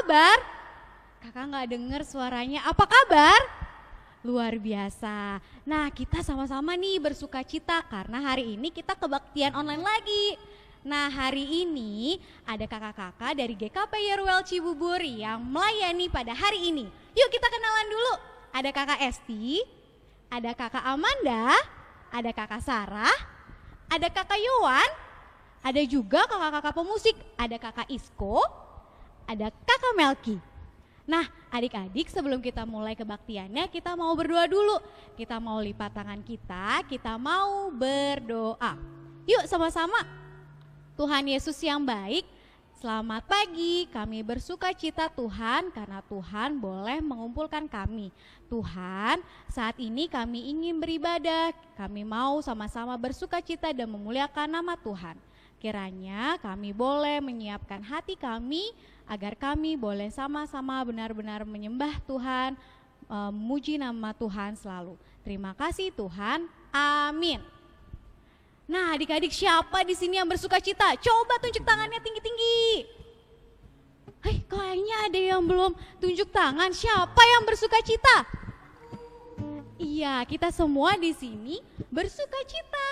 kabar? Kakak nggak dengar suaranya, apa kabar? Luar biasa. Nah, kita sama-sama nih bersuka cita karena hari ini kita kebaktian online lagi. Nah, hari ini ada kakak-kakak dari GKP Yerwell Cibubur yang melayani pada hari ini. Yuk kita kenalan dulu. Ada kakak Esti, ada kakak Amanda, ada kakak Sarah, ada kakak Yowan, ada juga kakak-kakak pemusik, ada kakak Isko, ada kakak Melki. Nah, adik-adik sebelum kita mulai kebaktiannya kita mau berdoa dulu. Kita mau lipat tangan kita mau berdoa. Yuk sama-sama. Tuhan Yesus yang baik, selamat pagi. Kami bersuka cita Tuhan karena Tuhan boleh mengumpulkan kami. Tuhan, saat ini kami ingin beribadah. Kami mau sama-sama bersuka cita dan memuliakan nama Tuhan. Kiranya kami boleh menyiapkan hati kami agar kami boleh sama-sama benar-benar menyembah Tuhan, memuji nama Tuhan selalu. Terima kasih Tuhan, amin. Nah adik-adik siapa di sini yang bersuka cita? Coba tunjuk tangannya tinggi-tinggi. Kayaknya ada yang belum tunjuk tangan, siapa yang bersuka cita? Iya, kita semua di sini bersuka cita.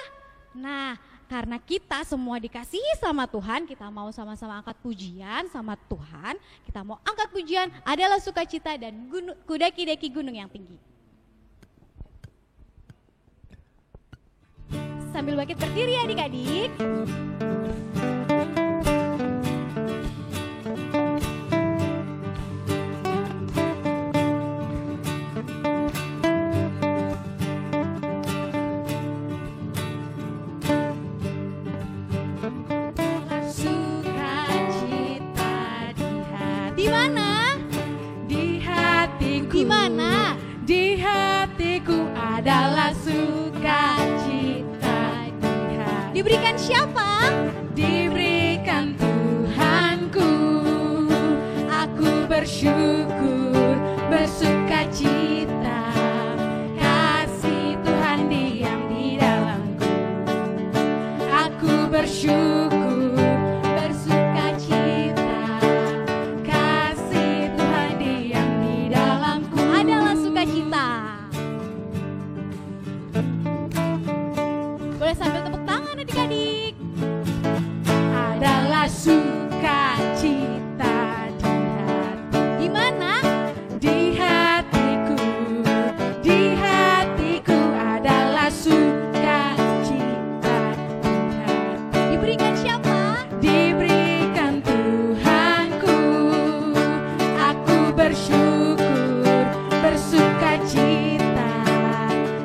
Nah, karena kita semua dikasihi sama Tuhan, kita mau sama-sama angkat pujian sama Tuhan. Kita mau angkat pujian adalah sukacita dan kudaki-daki gunung yang tinggi. Sambil bangkit berdiri adik-adik. Di mana? Di hatiku. Di mana? Di hatiku adalah sukacita di hati. Diberikan siapa? Diberikan Tuhanku. Aku bersyukur, bersukacita. Kasih Tuhan diam di dalamku. Aku bersyukur. Boleh sambil tepuk tangan adik-adik. Adalah sukacita di hati. Di mana? Di hatiku. Di hatiku adalah sukacita di hati. Diberikan siapa? Diberikan Tuhanku. Aku bersyukur, bersukacita.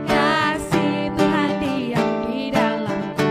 Kasih Tuhan diam di dalamku.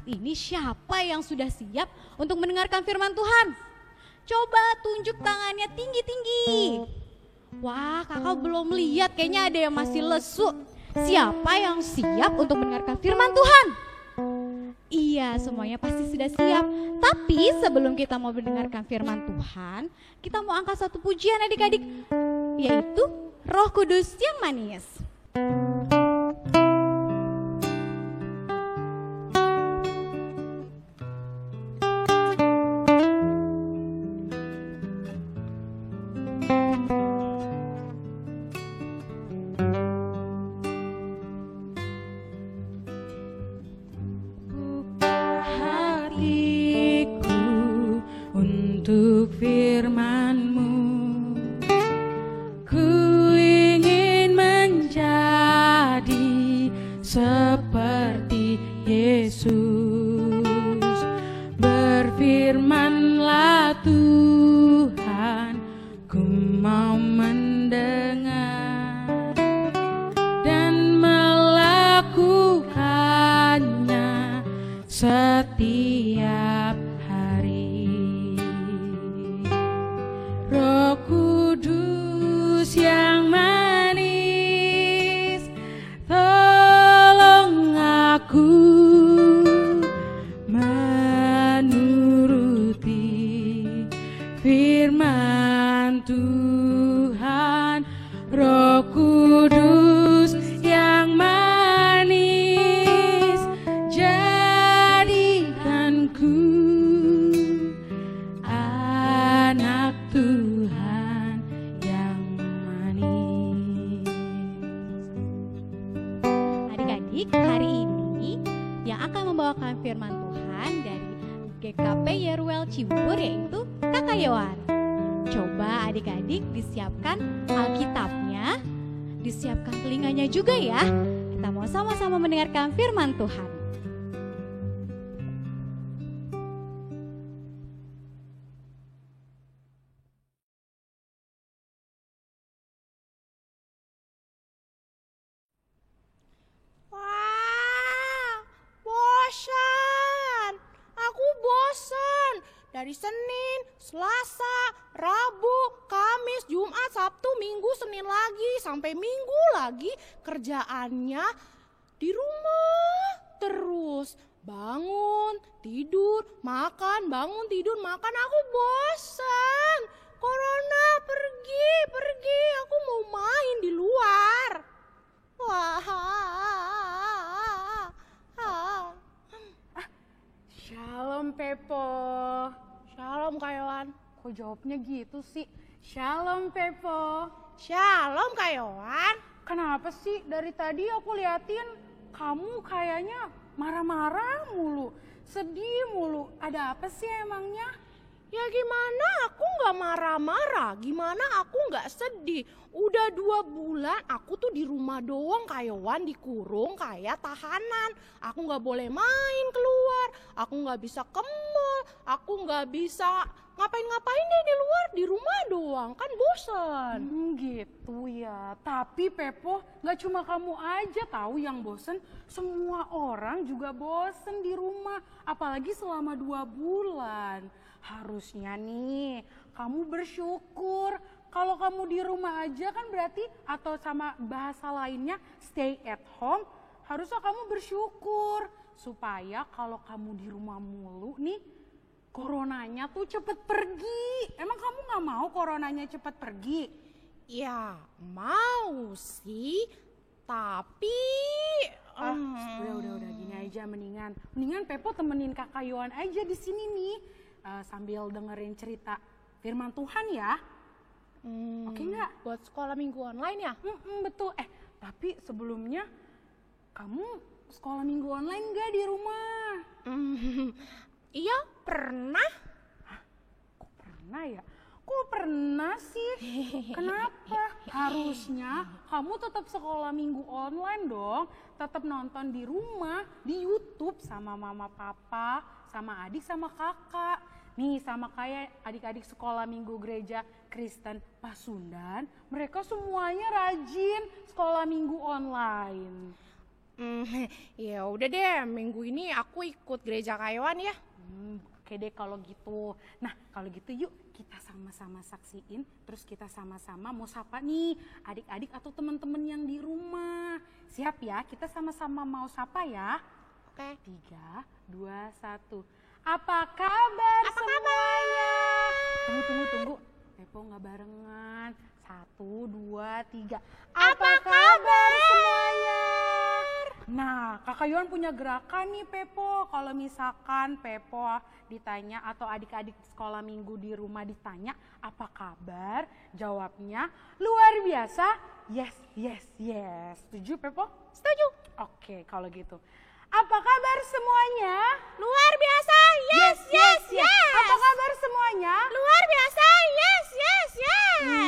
saat ini siapa yang sudah siap untuk mendengarkan firman Tuhan? Coba tunjuk tangannya tinggi-tinggi. Wah, kakak belum lihat, kayaknya ada yang masih lesu. Siapa yang siap untuk mendengarkan firman Tuhan? Iya, semuanya pasti sudah siap. Tapi sebelum kita mau mendengarkan firman Tuhan, kita mau angkat satu pujian adik-adik, yaitu Roh Kudus yang manis. Untuk firman-Mu, ku ingin menjadi seperti Yesus. Berfirman-Lah Tuhan, ku mau mendengar dan melakukannya setiap hari. Roh Kudus yang manis, tolong aku menuruti firman Tuhan. Roh Kudus yang manis, jadikanku anak Tuhan yang manis. Adik-adik, hari ini yang akan membawakan firman Tuhan dari GKP Yeruel Cibubur yaitu Kakak Yohan. Coba adik-adik disiapkan Alkitabnya, disiapkan telinganya juga ya. Kita mau sama-sama mendengarkan firman Tuhan. Wah, bosan. Aku bosan. Dari Senin, Selasa, Rabu, Kamis, Jumat, Sabtu, Minggu, Senin lagi, sampai Minggu lagi kerjaannya di rumah terus. Bangun, tidur, makan, bangun, tidur, makan. Aku bosan. Corona, pergi, pergi. Aku mau main di luar. Wah. Shalom Pepo. Shalom Kak Yohan. Kok jawabnya gitu sih? Shalom Pepo. Shalom Kak Yohan. Kenapa sih dari tadi aku liatin kamu kayaknya marah-marah mulu, sedih mulu. Ada apa sih emangnya? Ya gimana aku gak marah-marah, gimana aku gak sedih. Udah 2 bulan aku tuh di rumah doang Kak Yohan, dikurung kayak tahanan. Aku gak boleh main keluar, aku gak bisa ke mall, aku gak bisa ngapain-ngapain deh di luar, di rumah doang, kan bosen. Gitu ya. Tapi Pepo, gak cuma kamu aja tahu yang bosen. Semua orang juga bosen di rumah, apalagi selama 2 bulan. Harusnya nih kamu bersyukur. Kalau kamu di rumah aja kan berarti, atau sama bahasa lainnya stay at home, harusnya kamu bersyukur. Supaya kalau kamu di rumah mulu nih, coronanya tuh cepet pergi. Emang kamu gak mau coronanya cepet pergi? Ya mau sih, tapi... Udah gini aja mendingan Pepo temenin Kakak Yohan aja di sini nih. Sambil dengerin cerita firman Tuhan ya. Oke nggak? Buat sekolah minggu online ya? Betul. Tapi sebelumnya kamu sekolah minggu online nggak di rumah? Iya pernah. Kok pernah ya? Kok pernah sih? Kenapa? Harusnya kamu tetap sekolah minggu online dong. Tetap nonton di rumah, di YouTube sama mama papa, sama adik sama kakak. Nih sama kayak adik-adik sekolah minggu gereja Kristen Pasundan, mereka semuanya rajin sekolah minggu online. Ya udah deh, minggu ini aku ikut gereja Kayoan ya. Oke deh kalau gitu. Nah kalau gitu yuk kita sama-sama saksiin, terus kita sama-sama mau sapa nih adik-adik atau teman-teman yang di rumah. Siap ya, kita sama-sama mau sapa ya. Oke. 3, 2, 1. Apa kabar semuanya? Tunggu. Pepo nggak barengan. 1, 2, 3. Apa kabar semuanya? Nah, Kakak Yohan punya gerakan nih Pepo. Kalau misalkan Pepo ditanya atau adik-adik sekolah minggu di rumah ditanya apa kabar, jawabnya luar biasa. Yes. Setuju Pepo? Setuju. Oke, kalau gitu. Apa kabar semuanya? Luar biasa. Yes. Apa kabar semuanya? Luar biasa. Yes.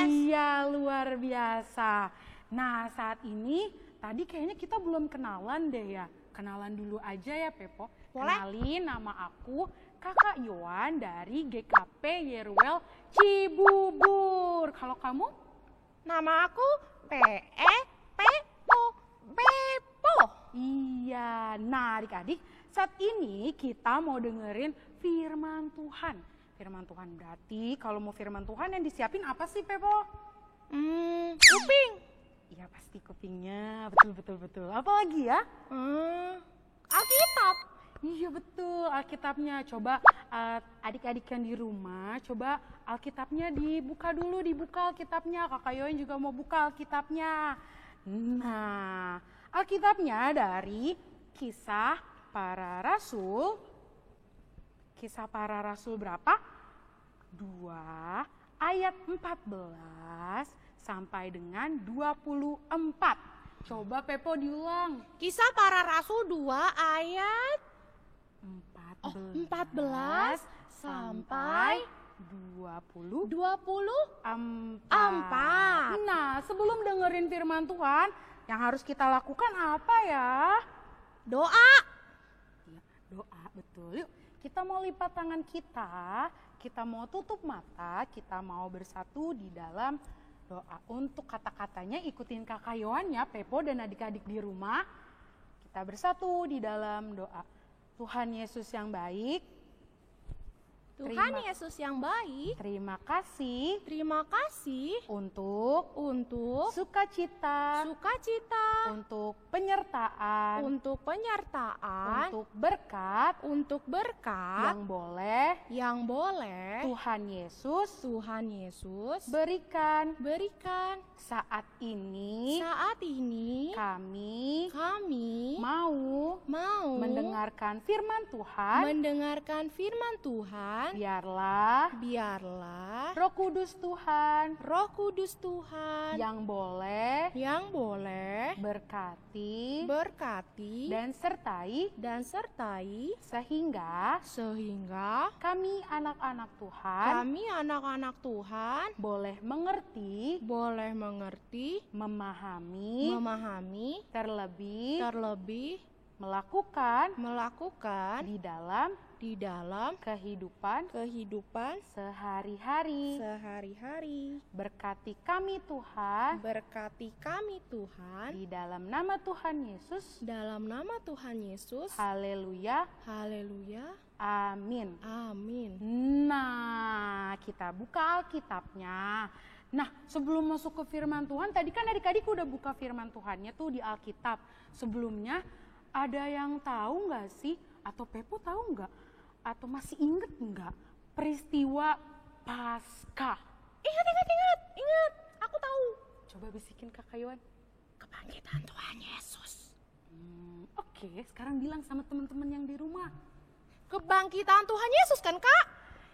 Iya, luar biasa. Nah, saat ini tadi kayaknya kita belum kenalan deh ya. Kenalan dulu aja ya Pepo. Boleh. Kenalin, nama aku Kakak Yohan dari GKP Yeruel Cibubur. Kalau kamu? Nama aku Pepo. Iya, nah adik-adik saat ini kita mau dengerin firman Tuhan. Firman Tuhan berarti kalau mau firman Tuhan yang disiapin apa sih Pepo? Kuping. Iya pasti kupingnya, betul. Apa lagi ya? Alkitab. Iya betul, Alkitabnya. Coba adik-adik yang di rumah, coba Alkitabnya dibuka dulu, dibuka Alkitabnya. Kakak Yohan juga mau buka Alkitabnya. Nah, Alkitabnya dari Kisah Para Rasul. Kisah Para Rasul berapa? 2 ayat 14 sampai dengan 24. Coba Pepo diulang. Kisah Para Rasul 2 ayat 14 sampai 24. Nah, sebelum dengerin firman Tuhan, yang harus kita lakukan apa ya? Doa. Ya, doa, betul. Yuk, kita mau lipat tangan kita mau tutup mata, kita mau bersatu di dalam doa. Untuk kata-katanya ikutin Kakak Yohan ya, Pepo dan adik-adik di rumah. Kita bersatu di dalam doa. Tuhan Yesus yang baik, Tuhan Yesus yang baik, terima kasih untuk sukacita, untuk penyertaan, untuk berkat, yang boleh Tuhan Yesus berikan. Saat ini kami mau mendengarkan firman Tuhan. Biarlah Roh Kudus Tuhan yang boleh berkati dan sertai sehingga kami anak-anak Tuhan boleh mengerti, memahami, terlebih melakukan di dalam kehidupan sehari-hari. Berkati kami Tuhan, di dalam nama Tuhan Yesus. Haleluya. Amin. Nah, kita buka Alkitabnya. Nah, sebelum masuk ke firman Tuhan, tadi kan adik-adik udah buka firman Tuhannya tuh di Alkitab. Sebelumnya ada yang tahu nggak sih? Atau Pepo tahu nggak? Atau masih inget nggak peristiwa Paskah? Ingat. Aku tahu. Coba bisikin Kakak Yohan. Kebangkitan Tuhan Yesus. Oke, sekarang bilang sama teman-teman yang di rumah. Kebangkitan Tuhan Yesus kan, Kak?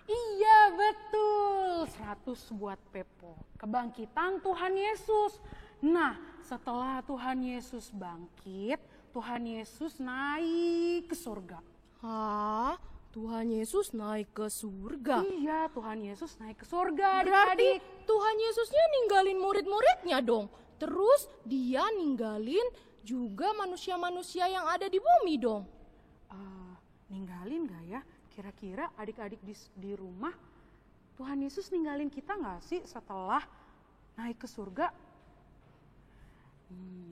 Iya, betul. 100 buat Pepo. Kebangkitan Tuhan Yesus. Nah, setelah Tuhan Yesus bangkit, Tuhan Yesus naik ke surga. Hah? Tuhan Yesus naik ke surga? Iya, Tuhan Yesus naik ke surga. Berarti adik-adik. Tuhan Yesusnya ninggalin murid-muridnya dong. Terus dia ninggalin juga manusia-manusia yang ada di bumi dong. Ninggalin gak ya? Kira-kira adik-adik di rumah, Tuhan Yesus ninggalin kita gak sih setelah naik ke surga?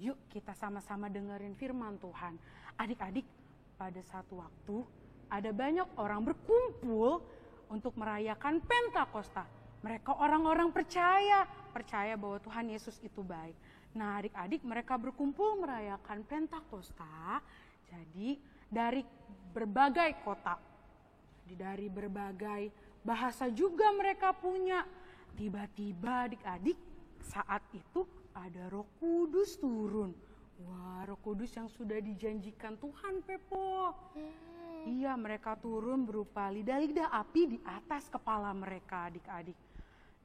Yuk kita sama-sama dengerin firman Tuhan. Adik-adik, pada satu waktu ada banyak orang berkumpul untuk merayakan Pentakosta. Mereka orang-orang percaya bahwa Tuhan Yesus itu baik. Nah adik-adik, mereka berkumpul merayakan Pentakosta. Jadi dari berbagai kota, dari berbagai bahasa juga mereka punya. Tiba-tiba adik-adik, saat itu ada Roh Kudus turun. Wah, Roh Kudus yang sudah dijanjikan Tuhan, Pepo. Iya, mereka turun berupa lidah-lidah api di atas kepala mereka, adik-adik.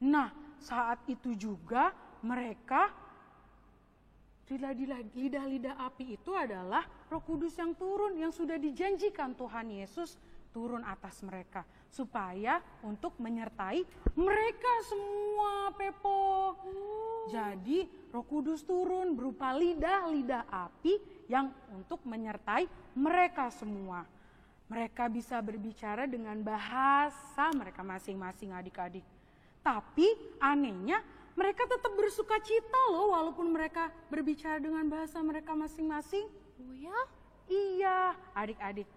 Nah, saat itu juga mereka, lidah-lidah api itu adalah Roh Kudus yang turun, yang sudah dijanjikan Tuhan Yesus turun atas mereka. Supaya untuk menyertai mereka semua, Pepo. Jadi Roh Kudus turun berupa lidah-lidah api yang untuk menyertai mereka semua. Mereka bisa berbicara dengan bahasa mereka masing-masing, adik-adik. Tapi anehnya mereka tetap bersuka cita loh walaupun mereka berbicara dengan bahasa mereka masing-masing. Oh ya? Iya, adik-adik.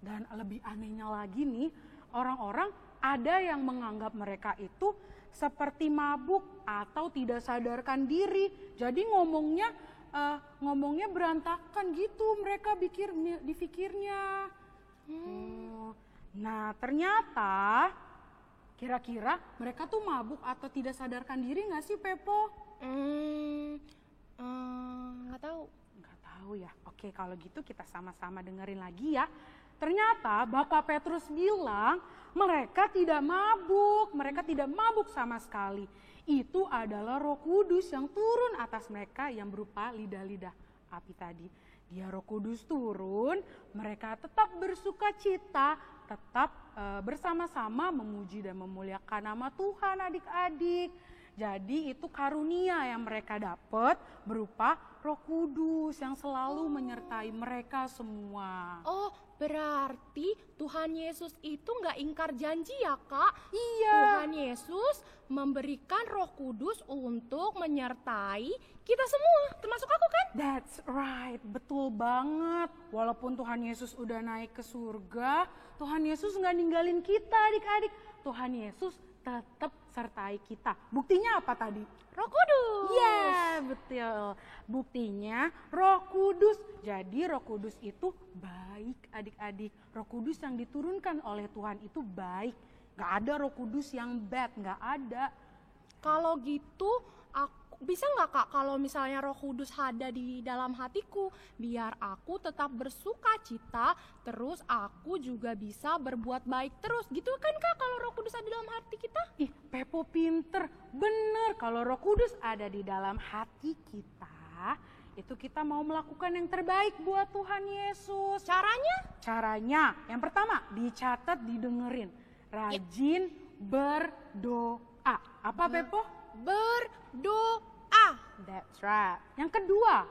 Dan lebih anehnya lagi nih, orang-orang ada yang menganggap mereka itu seperti mabuk atau tidak sadarkan diri. Jadi ngomongnya berantakan gitu, mereka dipikirnya. Nah ternyata kira-kira mereka tuh mabuk atau tidak sadarkan diri gak sih, Pepo? Nggak tahu. Nggak tahu ya. Oke, kalau gitu kita sama-sama dengerin lagi ya. Ternyata Bapak Petrus bilang mereka tidak mabuk sama sekali. Itu adalah Roh Kudus yang turun atas mereka yang berupa lidah-lidah api tadi. Dia Roh Kudus turun, mereka tetap bersuka cita, tetap bersama-sama memuji dan memuliakan nama Tuhan, adik-adik. Jadi itu karunia yang mereka dapat berupa Roh Kudus yang selalu menyertai mereka semua. Oh, berarti Tuhan Yesus itu nggak ingkar janji ya, Kak? Iya. Tuhan Yesus memberikan Roh Kudus untuk menyertai kita semua, termasuk aku kan? That's right, betul banget. Walaupun Tuhan Yesus udah naik ke surga, Tuhan Yesus nggak ninggalin kita, adik-adik. Tuhan Yesus tetap sertai kita. Buktinya apa tadi? Roh Kudus. Iya, betul. Buktinya Roh Kudus. Jadi Roh Kudus itu baik, adik-adik. Roh Kudus yang diturunkan oleh Tuhan itu baik. Gak ada Roh Kudus yang bad, gak ada. Kalau gitu, bisa nggak Kak kalau misalnya Roh Kudus ada di dalam hatiku, biar aku tetap bersuka cita, terus aku juga bisa berbuat baik terus, gitu kan Kak kalau Roh Kudus ada dalam hati kita? Ih, Pepo pinter, bener. Kalau Roh Kudus ada di dalam hati kita, itu kita mau melakukan yang terbaik buat Tuhan Yesus. Caranya, yang pertama dicatat, didengerin. Rajin berdoa. Apa Pepo? Berdoa. That's right. Yang kedua,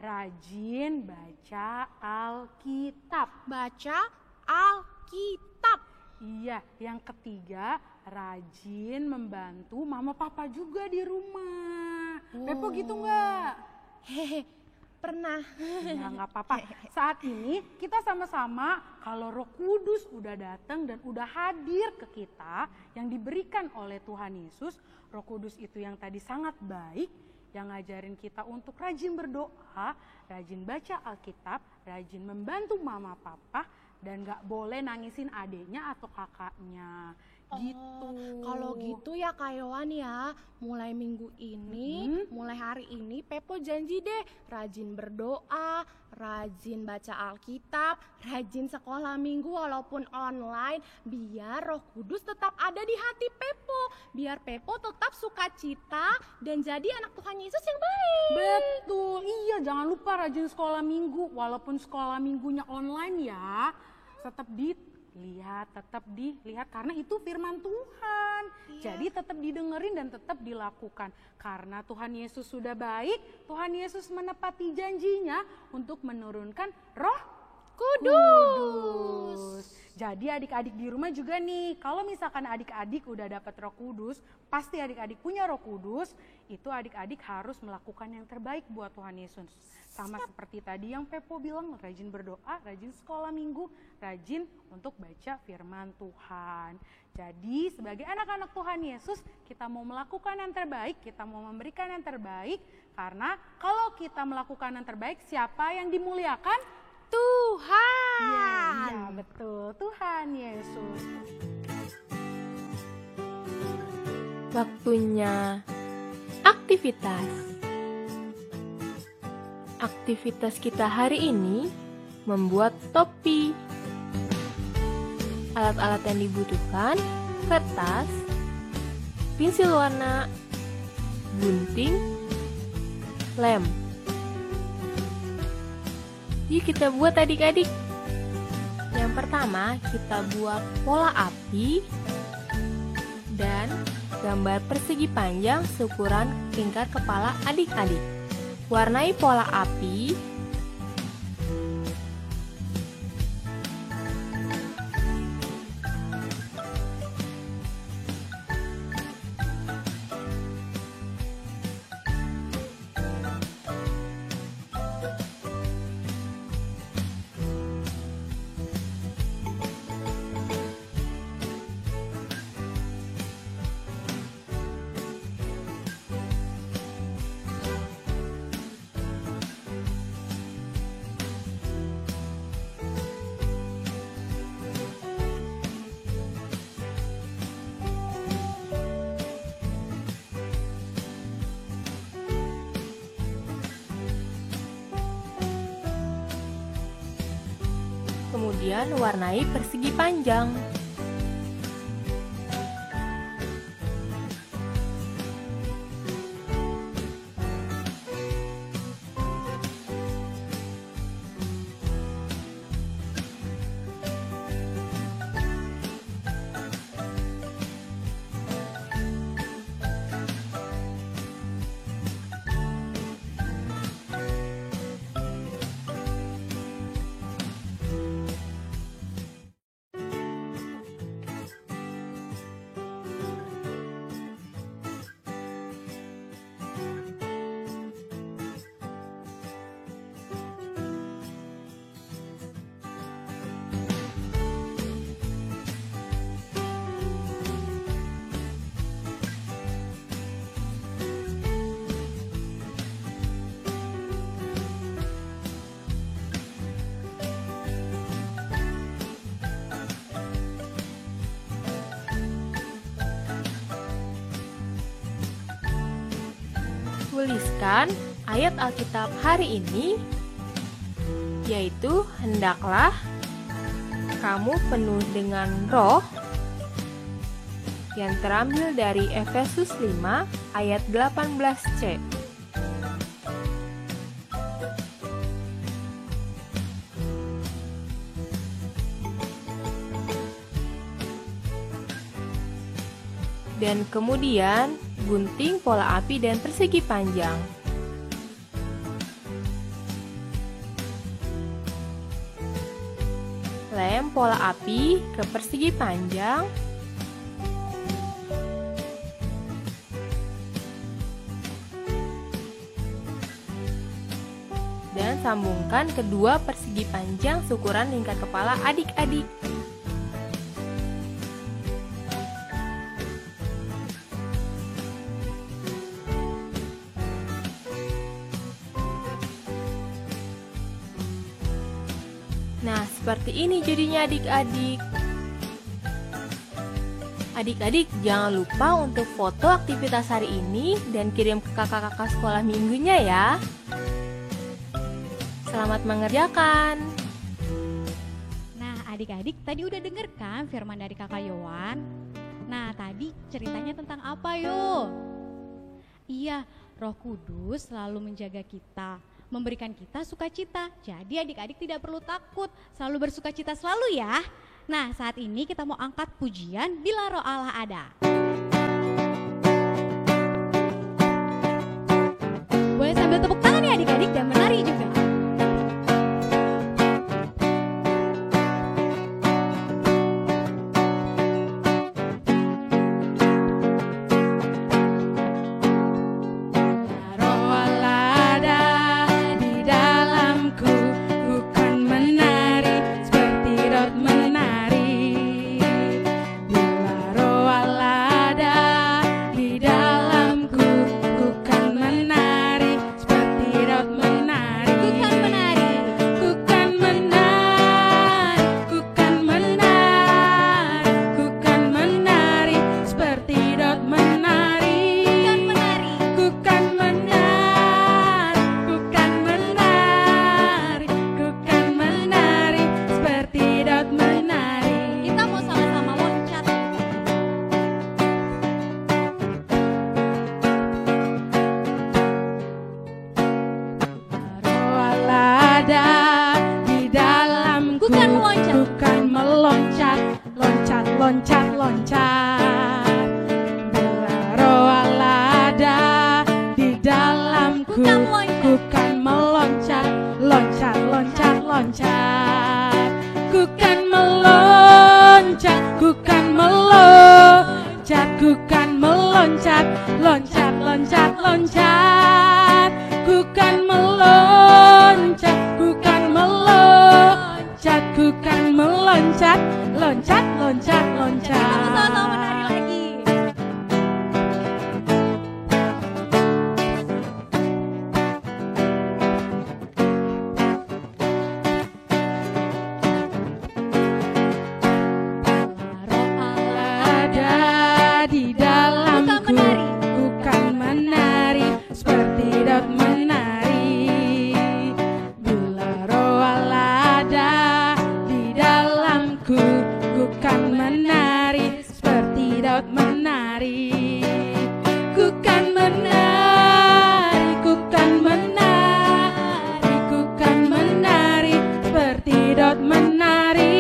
rajin baca Alkitab. Baca Alkitab. Iya, yang ketiga, rajin membantu mama papa juga di rumah. Pepo gitu nggak? Hehe, pernah. Ya nggak apa-apa. Saat ini kita sama-sama kalau Roh Kudus udah datang dan udah hadir ke kita yang diberikan oleh Tuhan Yesus, Roh Kudus itu yang tadi sangat baik, yang ngajarin kita untuk rajin berdoa, rajin baca Alkitab, rajin membantu mama papa, dan nggak boleh nangisin adiknya atau kakaknya. Gitu. Kalau gitu ya Kak Yohan ya, mulai minggu ini, mulai hari ini Pepo janji deh rajin berdoa, rajin baca Alkitab, rajin sekolah minggu walaupun online, biar Roh Kudus tetap ada di hati Pepo, biar Pepo tetap sukacita dan jadi anak Tuhan Yesus yang baik. Betul, iya, jangan lupa rajin sekolah minggu, walaupun sekolah minggunya online ya, tetap dilihat karena itu firman Tuhan. Iya. Jadi tetap didengerin dan tetap dilakukan. Karena Tuhan Yesus sudah baik, Tuhan Yesus menepati janjinya untuk menurunkan Roh Kudus. Jadi adik-adik di rumah juga nih, kalau misalkan adik-adik udah dapat Roh Kudus, pasti adik-adik punya Roh Kudus, itu adik-adik harus melakukan yang terbaik buat Tuhan Yesus. Sama seperti tadi yang Pepo bilang, rajin berdoa, rajin sekolah minggu, rajin untuk baca firman Tuhan. Jadi sebagai anak-anak Tuhan Yesus, kita mau melakukan yang terbaik, kita mau memberikan yang terbaik, karena kalau kita melakukan yang terbaik, siapa yang dimuliakan? Tuhan. Iya betul, Tuhan Yesus. Waktunya aktivitas. Aktivitas kita hari ini membuat topi. Alat-alat yang dibutuhkan: kertas, pensil warna, gunting, lem. Yuk kita buat adik-adik. Yang pertama kita buat pola api dan gambar persegi panjang seukuran lingkar kepala adik-adik. Warnai pola api. Kemudian warnai persegi panjang. Tuliskan ayat Alkitab hari ini, yaitu hendaklah kamu penuh dengan roh, yang terambil dari Efesus 5 ayat 18c. Dan kemudian gunting pola api dan persegi panjang. Lem pola api ke persegi panjang. Dan sambungkan kedua persegi panjang seukuran lingkar kepala adik-adik. Nah, seperti ini jadinya adik-adik. Adik-adik jangan lupa untuk foto aktivitas hari ini dan kirim ke kakak-kakak sekolah minggunya ya. Selamat mengerjakan. Nah adik-adik tadi udah denger kan firman dari kakak Yowan? Nah tadi ceritanya tentang apa yo? Iya, Roh Kudus selalu menjaga kita, memberikan kita sukacita. Jadi adik-adik tidak perlu takut, selalu bersukacita selalu ya. Nah saat ini kita mau angkat pujian Bila Roh Allah Ada. Boleh sambil tepuk tangan ya adik-adik dan menari juga. loncat-loncat. Bila roh Allah ada di dalamku, ku kan meloncat, loncat, loncat, loncat. Ku kan meloncat, ku kan meloncat, ku kan meloncat, loncat, loncat, loncat. Ku kan meloncat, ku kan meloncat, ku kan meloncat, loncat, loncat, loncat. Sama-sama menari lagi. Roh Allah Ada di dalamku, ku kan menari seperti Daud menari. Bila roh Allah ada di dalamku, ku kan menari seperti Daud menari. Ku kan menari, ku kan menari, ku kan menari seperti Daud menari.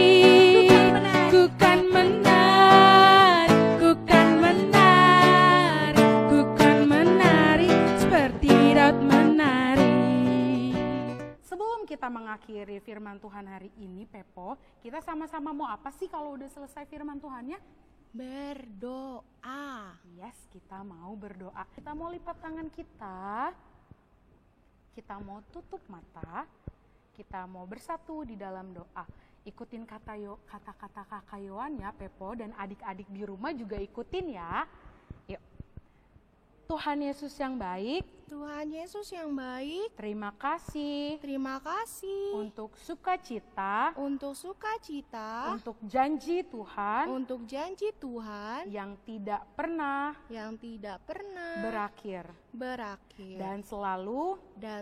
Ku kan menari, ku kan menari, ku kan menari seperti Daud menari. Sebelum kita mengakhiri firman Tuhan hari ini, Pepo, kita sama-sama mau apa sih kalau udah selesai firman Tuhannya? Berdoa. Yes, kita mau berdoa. Kita mau lipat tangan kita. Kita mau tutup mata. Kita mau bersatu di dalam doa. Ikutin kata-kata Kakak Yohan ya, Pepo, dan adik-adik di rumah juga ikutin ya. Yuk. Tuhan Yesus yang baik, Tuhan Yesus yang baik, terima kasih terima kasih untuk sukacita, untuk sukacita, untuk janji Tuhan untuk janji Tuhan yang tidak pernah yang tidak pernah berakhir berakhir dan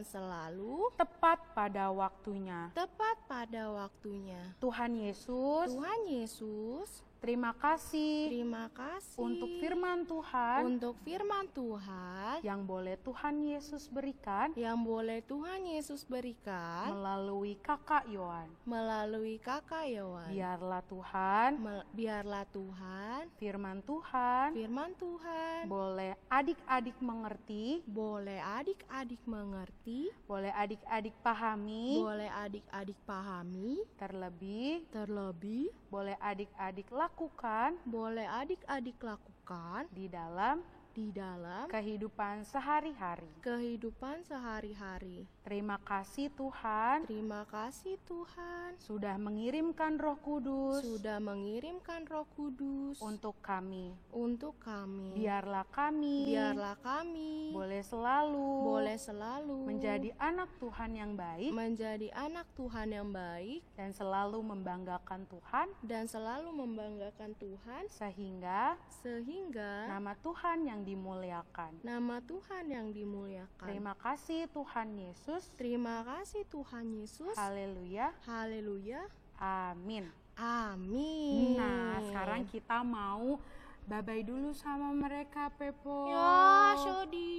selalu tepat pada waktunya. tepat pada waktunya. Tuhan Yesus, Tuhan Yesus, terima kasih terima kasih untuk firman Tuhan untuk firman Tuhan yang boleh Tuhan Yesus berikan yang boleh Tuhan Yesus berikan melalui Kakak Yohan. melalui Kakak Yohan. Biarlah Tuhan, Biarlah Tuhan, firman Tuhan firman Tuhan boleh adik-adik mengerti, boleh adik-adik mengerti, boleh adik-adik pahami, boleh adik-adik pahami, terlebih terlebih boleh adik-adik lakukan boleh adik-adik lakukan di dalam di dalam kehidupan sehari-hari. kehidupan sehari-hari. Terima kasih Tuhan Terima kasih Tuhan sudah mengirimkan Roh Kudus sudah mengirimkan Roh Kudus untuk kami. untuk kami. Biarlah kami boleh selalu menjadi anak Tuhan yang baik menjadi anak Tuhan yang baik dan selalu membanggakan Tuhan, dan selalu membanggakan Tuhan sehingga sehingga nama Tuhan yang dimuliakan. nama Tuhan yang dimuliakan. Terima kasih Tuhan Yesus. Terima kasih Tuhan Yesus. Haleluya. Haleluya. Amin. Amin. Nah, sekarang kita mau bye-bye dulu sama mereka, Pepo. Ya, Shodi.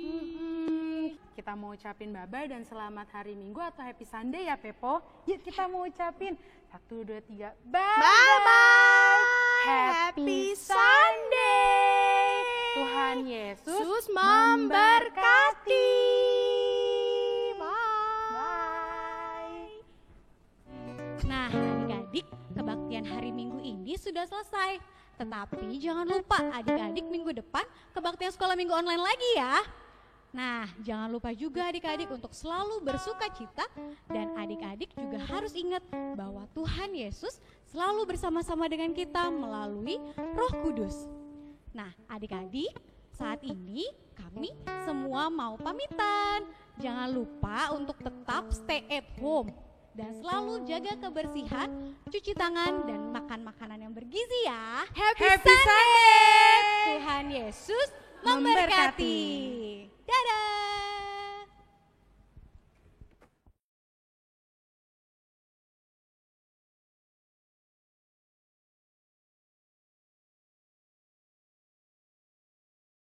Kita mau ucapin bye-bye dan selamat hari Minggu atau happy Sunday ya, Pepo. Yuk kita mau ucapin 1, 2, 3. Bye-bye. Happy Sunday. Tuhan Yesus Yesus memberkati. Bye. Nah, adik-adik, kebaktian hari Minggu ini sudah selesai. Tetapi jangan lupa adik-adik minggu depan kebaktian sekolah minggu online lagi ya. Nah, jangan lupa juga adik-adik untuk selalu bersuka cita dan adik-adik juga harus ingat bahwa Tuhan Yesus selalu bersama-sama dengan kita melalui Roh Kudus. Nah, adik-adik, saat ini kami semua mau pamitan. Jangan lupa untuk tetap stay at home dan selalu jaga kebersihan, cuci tangan dan makan makanan yang bergizi ya. Happy Sunday. Tuhan Yesus memberkati. Dadah.